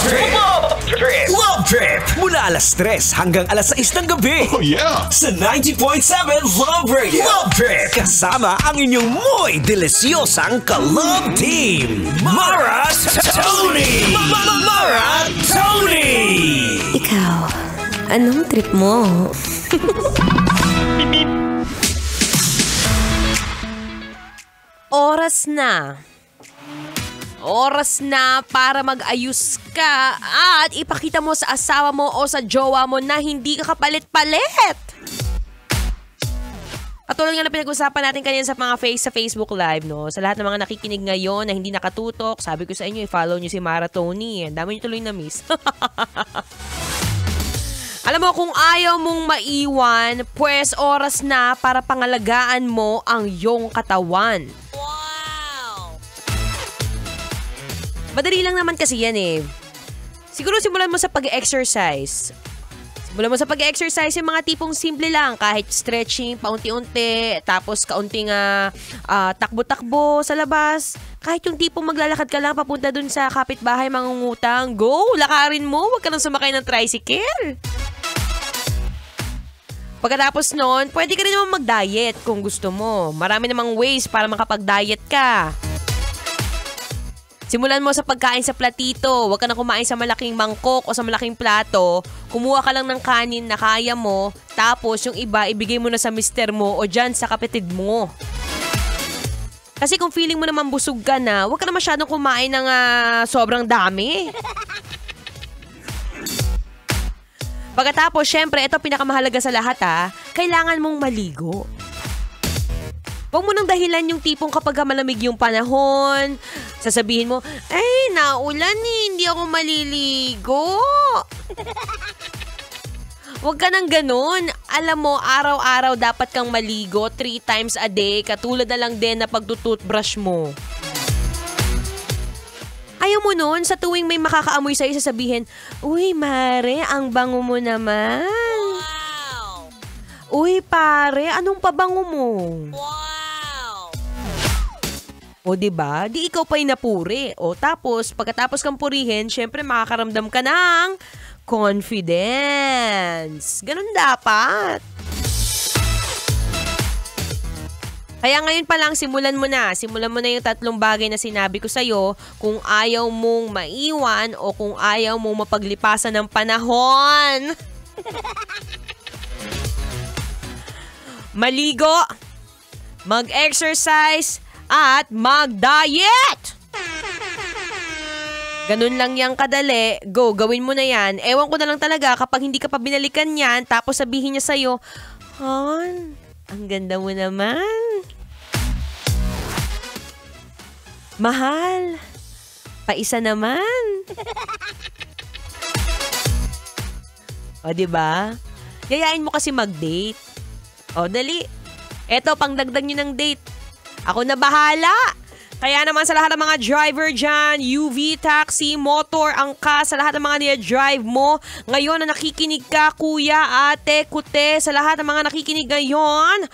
Love Trip! Mula alas 3 hanggang alas 6 ng gabi. Oh yeah! Sa 90.7 Love Radio. Love Trip! Kasama ang inyong muy delisyosang ka-love team. Mara Tony! Mara Tony! Ikaw, anong trip mo? Oras na. Oras na para mag-ayos ka at ipakita mo sa asawa mo o sa jowa mo na hindi ka kapalit-palit. Katulad nga na pinag-usapan natin kanina sa mga sa Facebook Live, no? Sa lahat ng mga nakikinig ngayon na hindi nakatutok, sabi ko sa inyo, i-follow nyo si Mara Tony. Ang dami nyo tuloy na miss. Alam mo, kung ayaw mong maiwan, pues oras na para pangalagaan mo ang iyong katawan. Madali lang naman kasi yan eh. Siguro simulan mo sa pag-exercise. Simulan mo sa pag-exercise yung mga tipong simple lang. Kahit stretching, paunti-unti, tapos kaunting takbo-takbo sa labas. Kahit yung tipong maglalakad ka lang papunta dun sa kapitbahay mangungutang. Go! Lakarin mo! Huwag ka lang sumakay ng tricycle. Pagkatapos nun, pwede ka rin naman mag-diet kung gusto mo. Marami namang ways para makapag-diet ka. Simulan mo sa pagkain sa platito. Huwag ka na kumain sa malaking mangkok o sa malaking plato. Kumuha ka lang ng kanin na kaya mo. Tapos yung iba, ibigay mo na sa mister mo o dyan sa kapatid mo. Kasi kung feeling mo naman busog ka na, huwag ka na masyadong kumain ng sobrang dami. Pagkatapos, syempre, ito pinakamahalaga sa lahat kailangan mong maligo. Huwag mo nang dahilan yung tipong kapag malamig yung panahon, sasabihin mo, ay, naulan hindi ako maliligo. Huwag ka nang ganun. Alam mo, araw-araw dapat kang maligo 3 times a day, katulad na lang din na pagtututbrush mo. Ayaw mo nun, sa tuwing may makakaamoy sa'yo, sasabihin, uy, Mare, ang bango mo naman. Wow! Uy, pare, anong pabango mo? Wow! O diba? Di ikaw pa napuri. O tapos, pagkatapos kang purihin, syempre makakaramdam ka ng confidence. Ganun dapat. Kaya ngayon pa lang, simulan mo na. Simulan mo na yung 3 bagay na sinabi ko sa'yo kung ayaw mong maiwan o kung ayaw mong mapaglipasan ng panahon. Maligo, mag-exercise, at mag-diet! Ganun lang yang kadali. Go, gawin mo na yan. Ewan ko na lang talaga kapag hindi ka pa binalikan yan, tapos sabihin niya sa'yo, Han, ang ganda mo naman. Mahal, paisa naman. O, diba? Yayain mo kasi mag-date. O, dali. Eto, pangdagdag nyo ng date. Ako na bahala. Kaya naman sa lahat ng mga driver dyan, UV, taxi, motor, angkas, sa lahat ng mga niya-drive mo, ngayon na nakikinig ka, kuya, ate, kute, sa lahat ng mga nakikinig ngayon,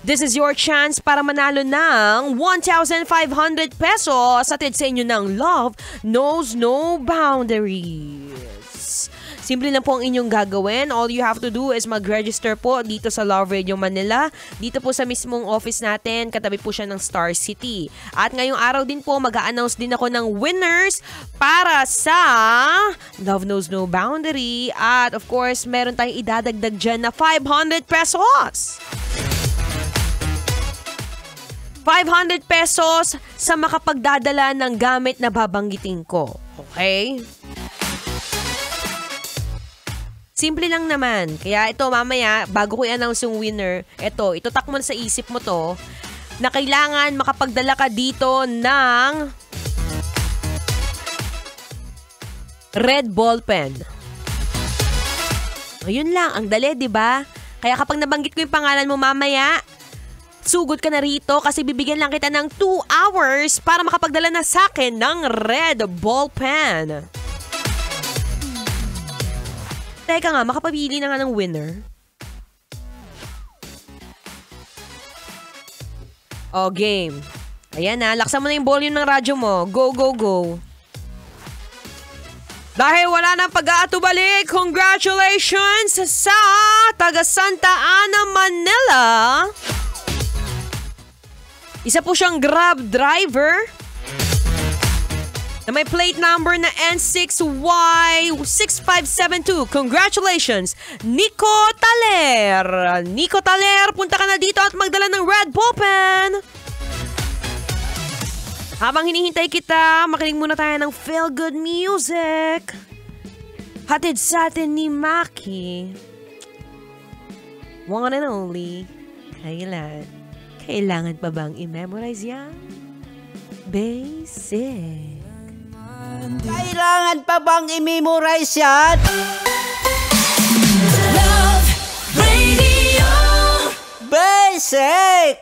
this is your chance para manalo ng 1,500 pesos atid sa inyo ng Love Knows No Boundaries. Simple lang po ang inyong gagawin. All you have to do is mag-register po dito sa Love Radio Manila. Dito po sa mismong office natin. Katabi po siya ng Star City. At ngayong araw din po, mag-a-announce din ako ng winners para sa Love Knows No Boundary. At of course, meron tayong idadagdag dyan na 500 pesos. 500 pesos sa makapagdadala ng gamit na babanggitin ko. Okay? Simple lang naman. Kaya ito mamaya, bago ko i-announce yung winner, itutak mo sa isip mo to, na kailangan makapagdala ka dito ng red ball pen. Ayun lang, ang dali, di ba? Kaya kapag nabanggit ko yung pangalan mo mamaya, sugod ka na rito kasi bibigyan lang kita ng 2 hours para makapagdala na sa akin ng red ball pen. Teka nga, makapabili na nga ng winner. O, game. Ayan na, laksan mo na yung volume ng radyo mo. Go, go, go. Dahil wala nang pag-aatubalik, congratulations sa taga Santa Ana, Manila. Isa po siyang Grab driver na may plate number na N6Y6572. Congratulations, Nico Taler. Nico Taler, punta ka na dito at magdala ng red ballpen. Habang hinihintay kita, makinig muna tayo ng feel-good music. Hatid sa atin ni Maki. One and only, kailangan pa bang i-memorize yan? Basic. Kailangan pa bang i-memorize yan? Love Radio. Basic!